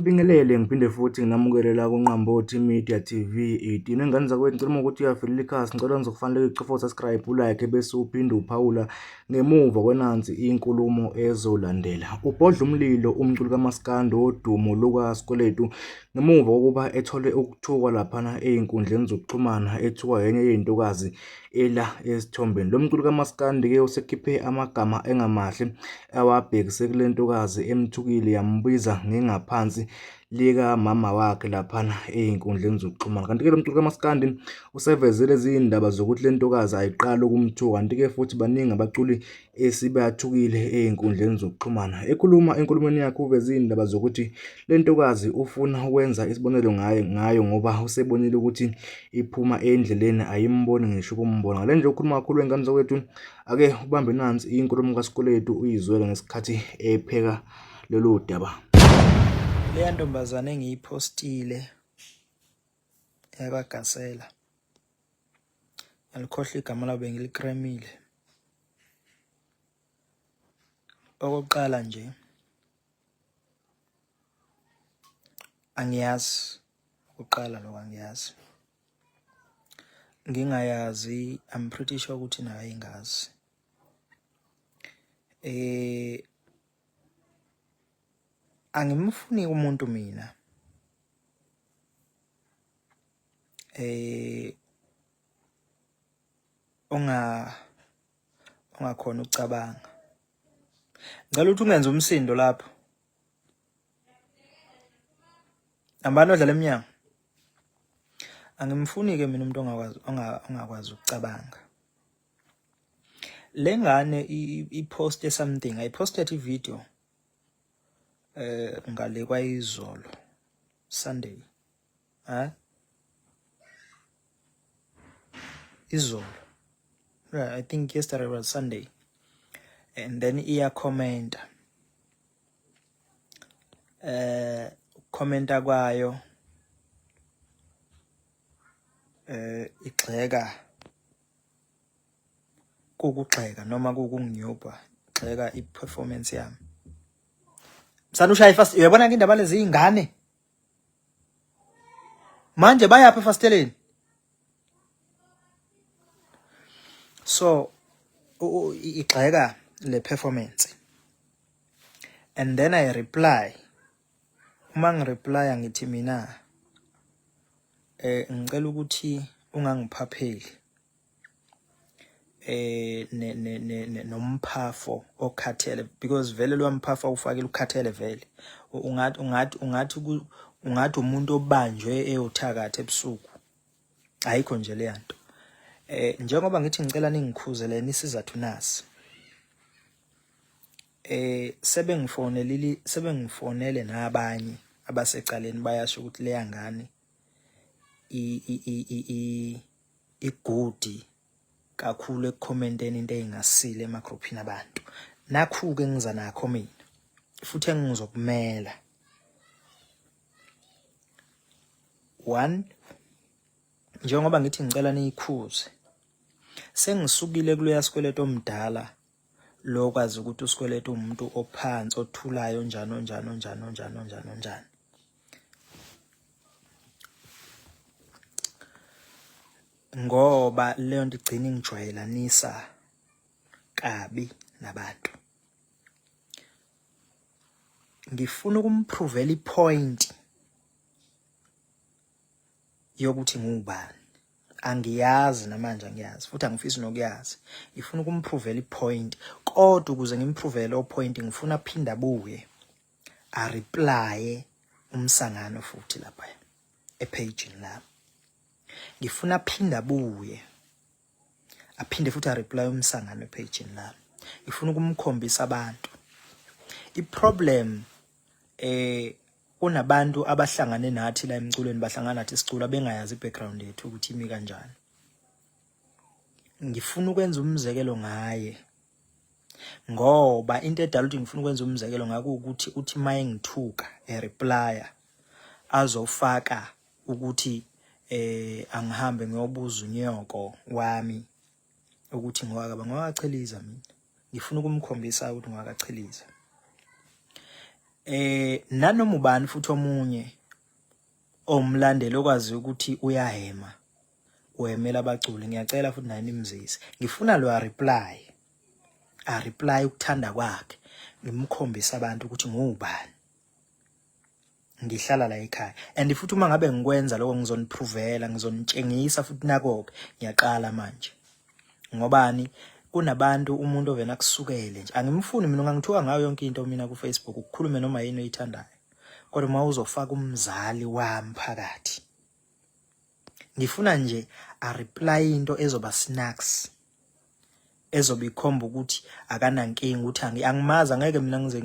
Ngibingelele ngiphinde futhi nginamukele la kuNqambothi Media TV 18. Ingane zakwethu ngicela ukuthi uyafilela ikhasi, ngicela ngizokufanele ucofa subscribe, ulike bese uphinde uphawula ngemuva kwenansi inkulumo ezolandela. Ubhodla umlilo umculi kaMaskandi wodumo lukaSikweletu ngemuva kokuba ethole ukuthuka laphana ey'nkundleni zokuxhumana ethuka enye yey'ntokazi ela esithombeni. Lo mculi kaMaskandi-ke usekhiphe amagama engamahle awabhekise kule ntokazi emthukile, yambiza ngengaphansi lika mama wakhe laphana ey'nkundleni zokuxhumana. Kanti-ke lo mculi kaMaskandi usevezele izindaba zokuthi le ntokazi ayiqala ukumthuka, kanti-ke futhi baningi abaculi esibathukile ey'nkundleni zokuxhumana. Ekhuluma enkulumweni yakhe uveze iy'ndaba zokuthi le ntokazi ufuna ukwenza isibonelo ngayo ngoba usebonile ukuthi iphuma endleleni, ayimboni ngisho ukumbona. Ngale nje ukhuluma kakhulu wengane zakwethu, ake ubambe nansi inkulumo kaSikweletu uyizwele ngesikhathi epheka lolu daba. Leya ntombazane engiyiphostile yakaGasela, alikhohlwa igama layo, bengilikremile. Okokuqala nje, angiyazi. Okokuqala lokho angiyazi, ngingayazi, I'm pretty sure ukuthi nayo ayingazi. Angimfuni umuntu mina ongakhona ukucabanga. Ngicela ukuthi ungenze umsindo lapho. Ambani odlala emnyango? Angimfuni-ke mina umuntu ongakwazi ukucabanga. Le ngane iposte something, ayiposted ivideo ngale kwayizolo, Sunday, izolo, right? I think yesterday was Sunday. And then commenta commenta kwayo igxeka, kukugxeka noma kukunginyupha, igxeka i-performance yami. Msanushaya fast, uyabona ke indaba lezi ingane manje bayaphi efasteleni? So igxeka le performance, and then I reply. Uma ngireplya ngithi mina ngicela ukuthi ungangiphapheli nomphafo okhathele, because vele lo mphafa ufakile ukhathele vele. Ungathi umuntu obanjwe eyothakatha ebusuku. Ayikho nje le nto. Njengoba ngithi ngicela ningikhuzeleni isizathu nasi. Sebengifonele nabanye abasecaleni bayasho ukuthi leya ngane igudi kakhulu ekukhomenteni into ey'ngasile emagroupini abantu. Nakhu-ke ngiza nakho mina futhi engizokumela. One, njengoba ngithi ngicela niyikhuze, sengisukile kuloya Sikweletu omdala lo kwazi ukuthi uSikweletu umuntu ophansi othulayo njalo. Ngoba leyo nto igcina ingijwayelanisa kabi nabantu. Ngifuna ukumprovela ipoint yokuthi ngubani. Angiyazi namanje, angiyazi futhi angifisi nokuyazi. Ngifuna ukumprovela ipoint, kodwa ukuze ngimprovele o point ngifuna aphinda abuye a reply umsangano futhi lapha epage la. Ngifuna aphinda abuye aphinde futhi a reply umsangano epage la. Ngifuna ukumkhombisa abantu iproblem. Kunabantu abahlangane nathi la emculweni, bahlangana nathi sicula bengayazi i-background yethu ukuthi imi kanjani. Ngifuna ukwenza umzekelo ngaye, ngoba into edala ukuthi ngifuna ukwenza umzekelo ngakho ukuthi uthi maye ngithuka replya azofaka ukuthi angihambe ngiyobuza unyoko wami ukuthi ngwakacheliza mina. Ngifuna ukumkhombisa ukuthi ngwakacheliza. nanoma ubani futhi omunye omlandeli okwazi ukuthi uyahema uhemela abaculi, ngiyacela futhi naye nimzise, ngifuna lo reply ukuthanda kwakhe, ngimkhombisa abantu ukuthi ngubani, ngihlala la ekhaya. And futhi uma ngabe ngikwenza lokho ngizoniprovela, ngizonitshengisa futhi nakonke, ngiyaqala manje. Ngobani? Kunabantu umuntu ovena kusukele nje, angimfuni mina, ngangithuka ngayo yonke into mina ku Facebook, ukukhulume noma yini oyithandayo, kodwa uma uzofaka umzali wami phakathi, ngifuna nje reply into ezoba snacks, ezobe ikhomba ukuthi akanankinga, ukuthi angimazi, angeke mina ngize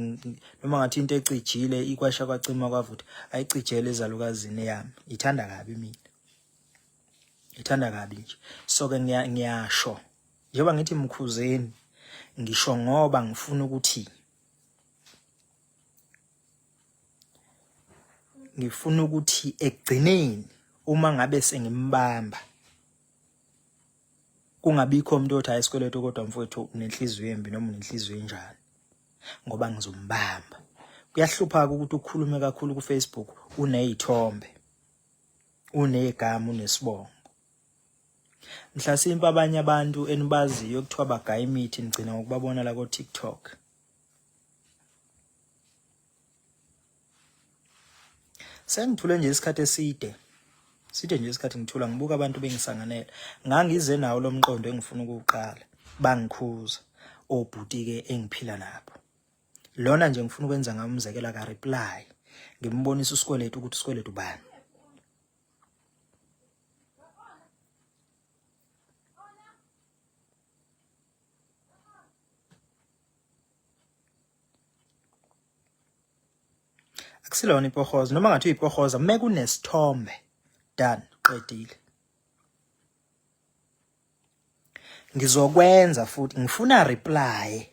noma ngathi into ecijile ikwasha kwacima kwavutha, ayicijele ezalukazini yami, ithanda kabi mina, ithanda kabi nje. So ke ngiyasho njengoba ngithi Mkhuzeni, ngisho ngoba ngifuna ukuthi ekugcineni uma ngabe sengimbamba kungabikho umuntu othi ayisikweletu kodwa mfowethu unenhliziyo embi noma unenhliziyo enjani, ngoba ngizombamba. Kuyahlupha ukuthi ukhulume kakhulu ku Facebook unezithombe, unegama, unesibongo. Mhlasimpe abanye abantu enibaziyo kuthiwa bagaya imithi nigcina ngokubabona la ku TikTok. Sengithule nje isikhathi eside nje isikhathi ngithula, ngibuka abantu bengisanganela, ngangize nawo lo mqondo engifuna ukuqala, bangikhuza obhuti ke engiphila nabo. Lona nje ngifuna ukwenza ngamzekela ka reply, ngimbonisa usikweletu ukuthi usikweletu bani. Akusilona ipohoza, noma ngathi uyipohoza, mekunesithombe done, qedile. Ngizokwenza futhi, ngifuna reply,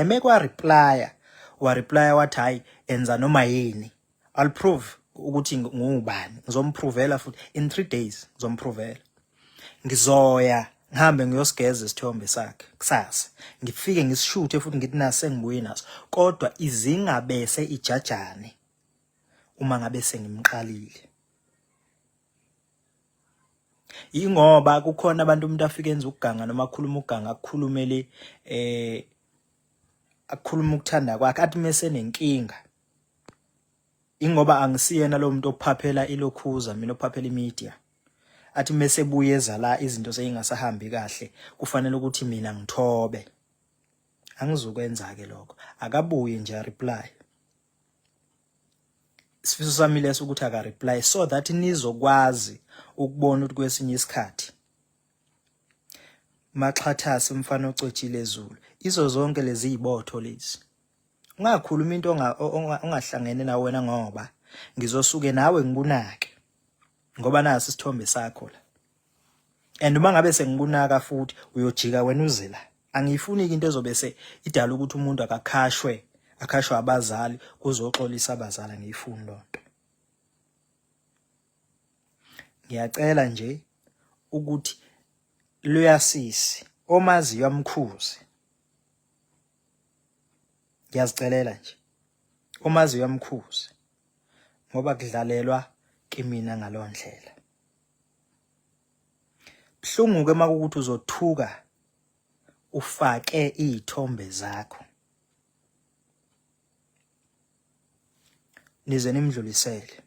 mekwa replya, wa reply wathi hayi enza noma yini, I'll prove ukuthi ngubani, ngizomprovela futhi in 3 days, ngizomprovela. Ngizoya ngihambe ngiyosigeza isithombe sakhe kusasa, ngifike ngisishuthe futhi ngithi nasi sengibuye naso, kodwa izingabese ijajane uma ngabe sengimqalile. Ingoba kukhona abantu umuntu afike enza ukuganga noma akhuluma ukuganga, akukhulumele akukhuluma ukuthanda kwakhe, athi mase nenkinga. Ingoba angisiyena lo muntu ophaphela ilokhuza, mina ophaphela imedia, athi mase buyeza la izinto seyingasahambi kahle, kufanele ukuthi mina ngithobe. Angizukwenza ke lokho, akabuye nje reply. Sifiso sami leso ukuthi aka reply so that nizokwazi ukubona ukuthi kwesinye isikhathi Maxhathasi umfana ocwetshile ezulu, izo zonke lezi izibotho lezi, ungakhuluma into ongahlangene nawe wena, ngoba ngizosuke nawe ngibunake, ngoba nasi isithombe sakho la. And uma ngabe sengibunaka futhi uyojika wena uze la, angifuni into ezobe idala ukuthi umuntu akakhashwe abazali kuzoxolisa abazali, ngiyifuni lonto. Ngiyacela nje ukuthi loyasisi omaziyo amkhuze, ngiyazicelela nje omaziyo amkhuze, ngoba kudlalelwa kimina ngalondlela. Buhlungu ke makuthi uzothuka ufake izithombe zakho, nize nimdlulisele.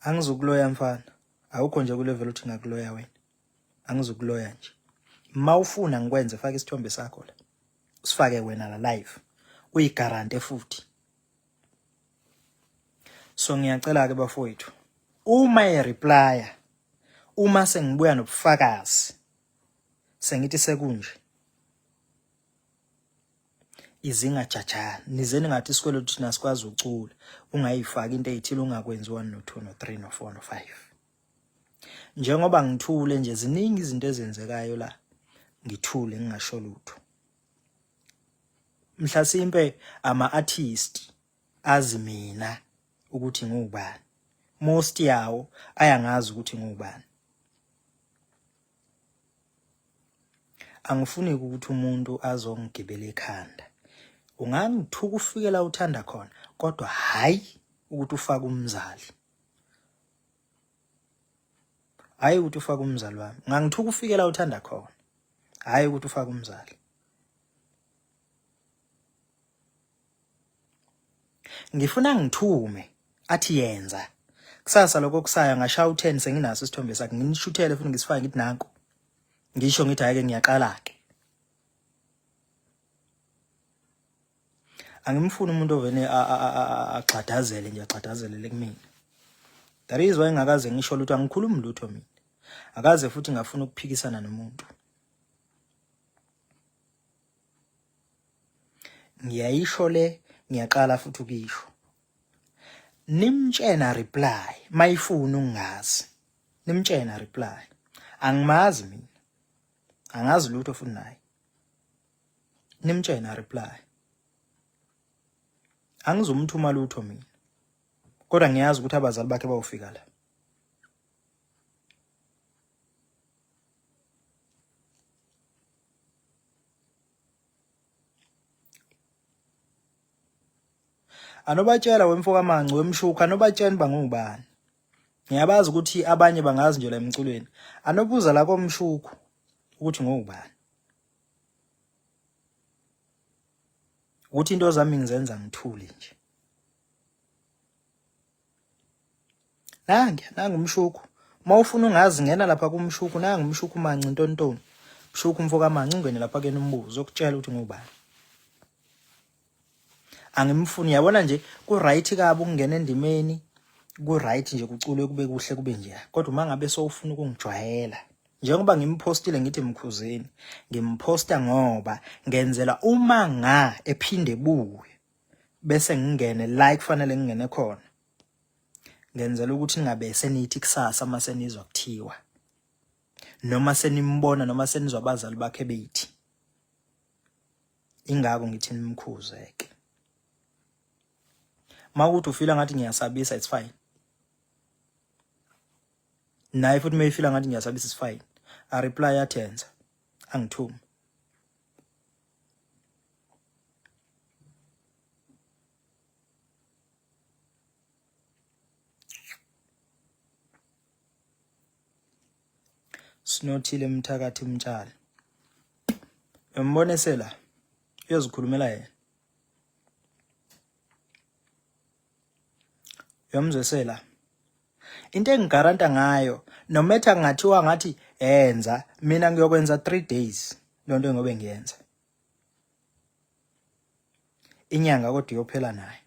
Angizukuloya mfana, awukho nje ku level uthi ngakuloya wena, angizukuloya nje. Mawufuna ngikwenze, faka isithombe sakho la, usifake wena la live, uyigarante futhi. So ngiyacela ke bafowethu, uma replya, uma sengibuya nobufakazi, sengithi sekunje, izingajajana, nizeni ngathi isikweletu thina sikwazi ucula, ungayifaki into ezithile, ungakwenzi 1 no 2 no 3 no 4 no 5. Njengoba ngithule nje, ziningi izinto ezenzekayo la, ngithule ngingasho lutho. Mhlasimpe ama-artist azi mina ukuthi ngubani, most yawo ayangazi ukuthi ngubani. Angifuni ukuthi umuntu azongigibela ekhanda, ungangithuka ufike la uthanda khona kodwa hayi ukuthi ufake umzali. Hayi ukuthi ufake umzali wami. Ungangithuka ufike la uthanda khona. Hayi ukuthi ufake umzali. Ngifuna ngithume athi yenza. Kusasa lokho kusaya ngashaya u10 senginaso isithombe sakhe nginishuthele futhi ngisifake ngithi nanku. Ngisho ngithi hayike ngiyaqala ke. Angimfuni umuntu ovene axhadazele nje axhadazele kumina. That is why ngakaze ngisho lutho angikhulumi lutho mina. Akaze futhi ngafuna ukuphikisana nomuntu. Ngiyayisho le ngiyaqala futhi ukisho. Nimtshena reply mayifuna ungazi. Nimtshena reply. Angimazi mina. Angazi lutho futhi naye. Nimtshena reply. Angizomthuma lutho mina. Kodwa ngiyazi ukuthi abazali bakhe bawufika la. Anobatshela wemfoka manci wemshuka anobatshela bangubani. Ngiyabazi ukuthi abanye bangazi nje la emculweni. Anobuza la komshuku ukuthi ngubani. Ukuthi into zami ngizenza ngithuli nje. Nangi umshuku. Mawufuna ungazi ngena lapha kumshuku nangi umshuku manci ntontoni. Mshuku mfoka manci ungene lapha kena umbuzo ukutshela ukuthi ngubani. Angimfuni yabona nje ku right kabi ukungena endimeni ku right nje kuculwe kube kuhle kube nje kodwa mangabe sowufuna ukungijwayela njengoba ngimpostile ngithi Mkhuzeni ngimposta ngoba ngenzela uma ephinde buye bese ngingene like fanele ngingene khona ngenzela ukuthi ningabe senithi kusasa mase nizwa kuthiwa noma senimbona noma senizwa abazali bakhe beyithi ingako ngithi nimkhuzeke. Mawuthi ufila ngathi ngiyasabisa it's fine. Naye futhi mayifila ngathi ngiyasabisa it's fine. A reply athenza angithumi. Sinothile Mthakathi Mtshali. Embonesela uyozikhulumela yena. Yomzwesela into engigaranta ngayo nometha ngathiwa ngathi enza mina ngiyokwenza 3 days lonto ngobe ngiyenza inyanga kodwa iyophela naye.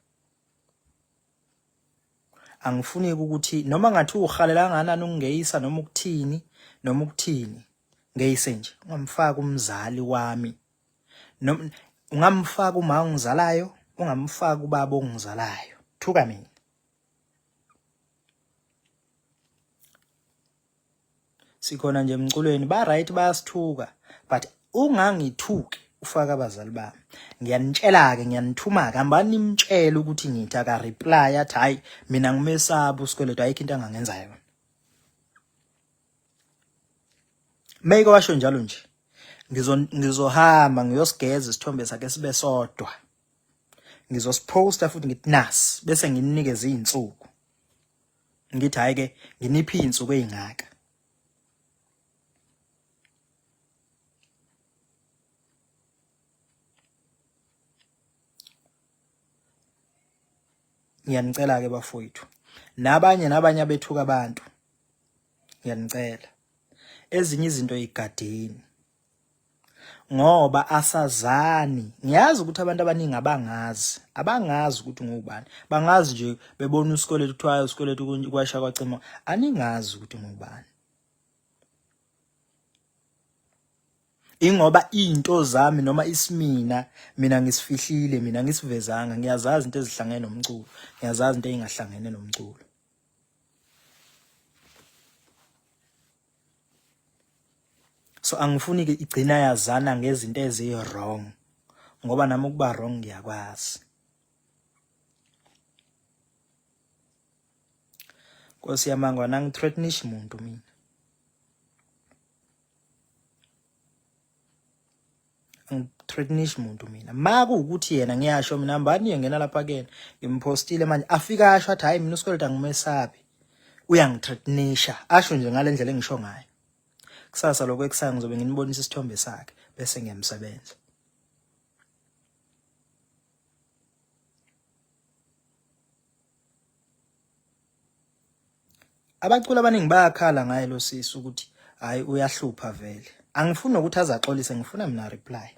Angifuni ukuthi noma ngathi uhalela nganani ungeyisa noma ukuthini ngeyise nje ungamfaka umzali wami noma ungamfaka uma ungizalayo ungamfaka ubaba ongizalayo thuka mina. Sikhona nje emculweni ba right bayasithuka but ungangithuki ufaka abazali bami. Ngiyanitshela ke ngiyanithuma ke hamba nimtshela ukuthi ngithi aka reply athi hayi mina ngimesaba usikweletu ayikho into angangenza yona. Mayike washo njalo nje ngizohamba ngiyosigeza isithombe sakhe sibe sodwa. Ngizosiposta futhi ngithi nasi bese ngininikeza izinsuku. Ngithi hayi ke nginiphi izinsuku ezingaka. Ngiyanicela ke bafowethu nabanye abethuka abantu ngiyanicela ezinye izinto igadeni ngoba asazani. Ngiyazi ukuthi abantu abaningi abangazi ukuthi ngubani. Bangazi nje bebona usikweletu kuthiwa usikweletu kwasha kwacima aningazi ukuthi ngubani. Ingoba into zami noma isimina mina ngisifihlile mina ngisivezanga ngiyazazi into ezihlangene nomculo ngiyazazi into engahlangene nomculo. So angifuni ke igcina yazana ngezinto ezi wrong ngoba nami ukuba wrong ngiyakwazi. Nkosi yamangwa nangithreatenish umuntu mina. Angithreatenish umuntu mina. Maku ukuthi yena ngiyasho mina mbani ngiyengena lapha kuyena. Ngimpostile manje afika asho athi hayi mina uSikweleti angimesabi. Uyangithreatenisha. Asho nje ngale ndlela engisho ngayo. Kusasa lokho ekusanga ngizobe nginibonisa isithombe sakhe bese ngiyamsebenza. Abaculi abaningi bayakhala ngaye lo sisi ukuthi hayi uyahlupha vele. Angifuni ukuthi azaxolise, ngifuna mina reply.